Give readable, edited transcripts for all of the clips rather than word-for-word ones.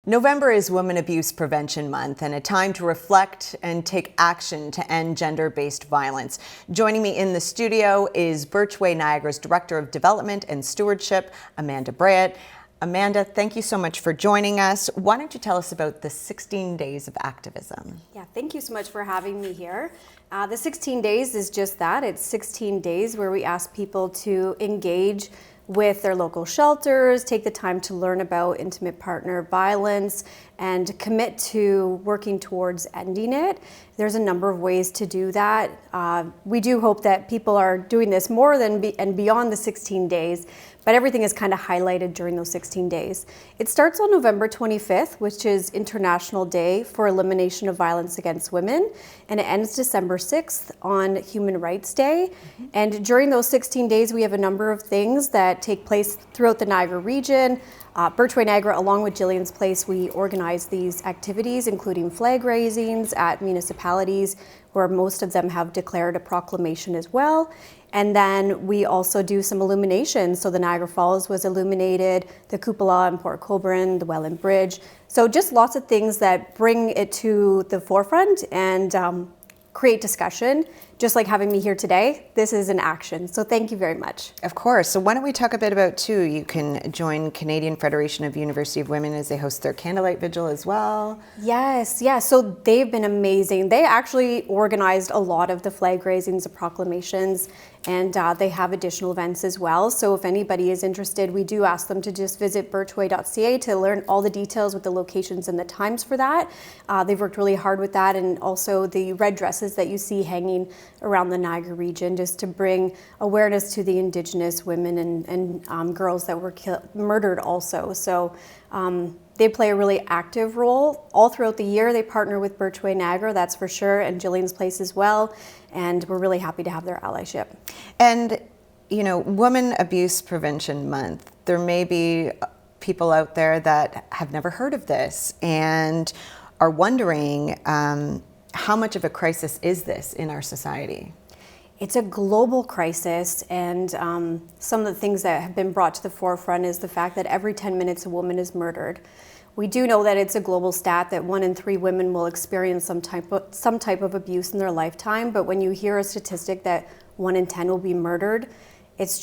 November is Women Abuse Prevention Month and a time to reflect and take action to end gender-based violence. Joining me in the studio is Birchway Niagara's Director of Development and Stewardship, Amanda Braet. Amanda, thank you so much for joining us. Why don't you tell us about the 16 Days of Activism? Yeah, thank you so much for having me here. The 16 days is just that. It's 16 days where we ask people to engage with their local shelters, take the time to learn about intimate partner violence, and commit to working towards ending it. There's a number of ways to do that. We do hope that people are doing this more than and beyond the 16 days, but everything is kind of highlighted during those 16 days. It starts on November 25th, which is International Day for Elimination of Violence Against Women, and it ends December 6th on Human Rights Day. And during those 16 days, we have a number of things that take place throughout the Niagara region. Birchway Niagara, along with Jillian's Place, we organize these activities, including flag raisings at municipalities, where most of them have declared a proclamation as well. And then we also do some illuminations. So the Niagara Falls was illuminated, the cupola in Port Colborne, the Welland Bridge. So just lots of things that bring it to the forefront and create discussion. Just like having me here today, this is an action. So thank you very much. Of course. So why don't we talk a bit about, too, you can join Canadian Federation of University of Women as they host their candlelight vigil as well. Yes, yeah. So they've been amazing. They actually organized a lot of the flag raisings, the proclamations, and they have additional events as well. So if anybody is interested, we do ask them to just visit birchway.ca to learn all the details with the locations and the times for that. They've worked really hard with that, and also the red dresses that you see hanging around the Niagara region, just to bring awareness to the Indigenous women and girls that were murdered also. So they play a really active role all throughout the year. They partner with Birchway Niagara, that's for sure, and Jillian's Place as well. And we're really happy to have their allyship. And, you know, Women Abuse Prevention Month, there may be people out there that have never heard of this and are wondering, how much of a crisis is this in our society? It's a global crisis, and some of the things that have been brought to the forefront is the fact that every 10 minutes a woman is murdered. We do know that it's a global stat that 1 in 3 women will experience some type of abuse in their lifetime, but when you hear a statistic that 1 in 10 will be murdered, it's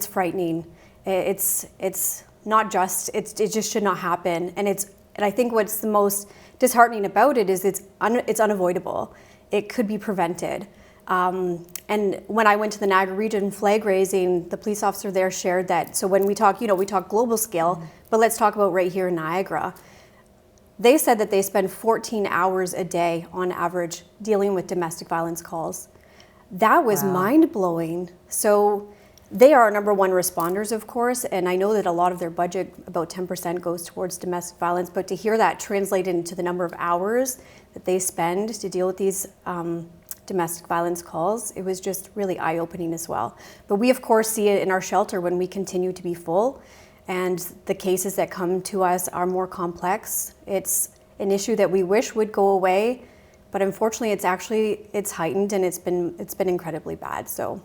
frightening. It's not just, it just should not happen. And I think what's the most disheartening about it is it's unavoidable. It could be prevented. And when I went to the Niagara region flag raising, the police officer there shared that. So when we talk, we talk global scale, but let's talk about right here in Niagara. They said that they spend 14 hours a day on average dealing with domestic violence calls. That was mind-blowing. So they are our number one responders, of course, and I know that a lot of their budget, about 10%, goes towards domestic violence, but to hear that translated into the number of hours that they spend to deal with these domestic violence calls, it was just really eye-opening as well. But we, of course, see it in our shelter when we continue to be full, and the cases that come to us are more complex. It's an issue that we wish would go away, but unfortunately it's heightened, and it's been incredibly bad. So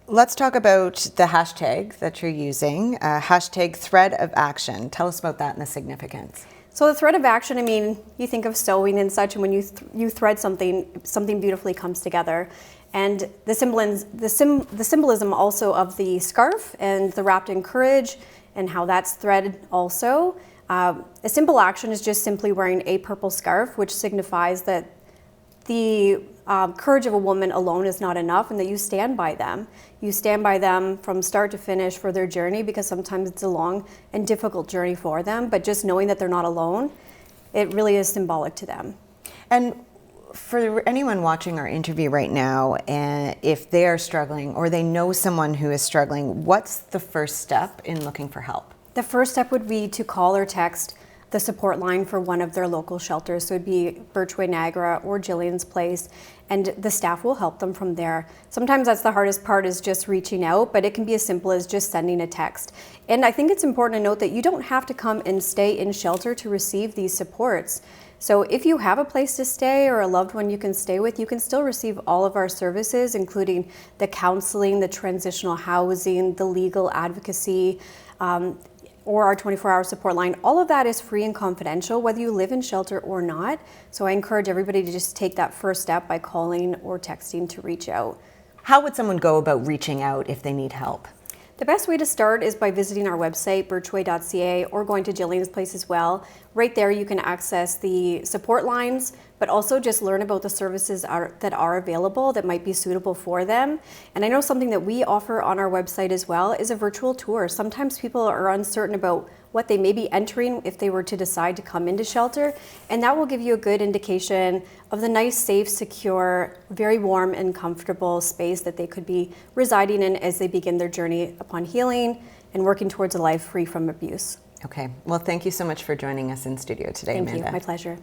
let's talk about the hashtag that you're using, hashtag thread of action. Tell us about that and the significance. So the thread of action, I mean, you think of sewing and such, and when you thread something beautifully comes together. And the symbolism also of the scarf and the wrapped in courage and how that's threaded also. A simple action is just simply wearing a purple scarf, which signifies that the courage of a woman alone is not enough, and that you stand by them. You stand by them from start to finish for their journey, because sometimes it's a long and difficult journey for them, but just knowing that they're not alone, it really is symbolic to them. And for anyone watching our interview right now, and if they are struggling or they know someone who is struggling, what's the first step in looking for help? The first step would be to call or text the support line for one of their local shelters. So it'd be Birchway Niagara or Jillian's Place, and the staff will help them from there. Sometimes that's the hardest part, is just reaching out, but it can be as simple as just sending a text. And I think it's important to note that you don't have to come and stay in shelter to receive these supports. So if you have a place to stay or a loved one you can stay with, you can still receive all of our services, including the counseling, the transitional housing, the legal advocacy. or our 24-hour support line. All of that is free and confidential, whether you live in shelter or not. So I encourage everybody to just take that first step by calling or texting to reach out. How would someone go about reaching out if they need help? The best way to start is by visiting our website, birchway.ca, or going to Jillian's place as well. Right there you can access the support lines, but also just learn about the services that are available that might be suitable for them. And I know something that we offer on our website as well is a virtual tour. Sometimes people are uncertain about what they may be entering if they were to decide to come into shelter, and that will give you a good indication of the nice, safe, secure, very warm and comfortable space that they could be residing in as they begin their journey upon healing and working towards a life free from abuse. Okay, well, thank you so much for joining us in studio today, Thank Amanda. you, my pleasure.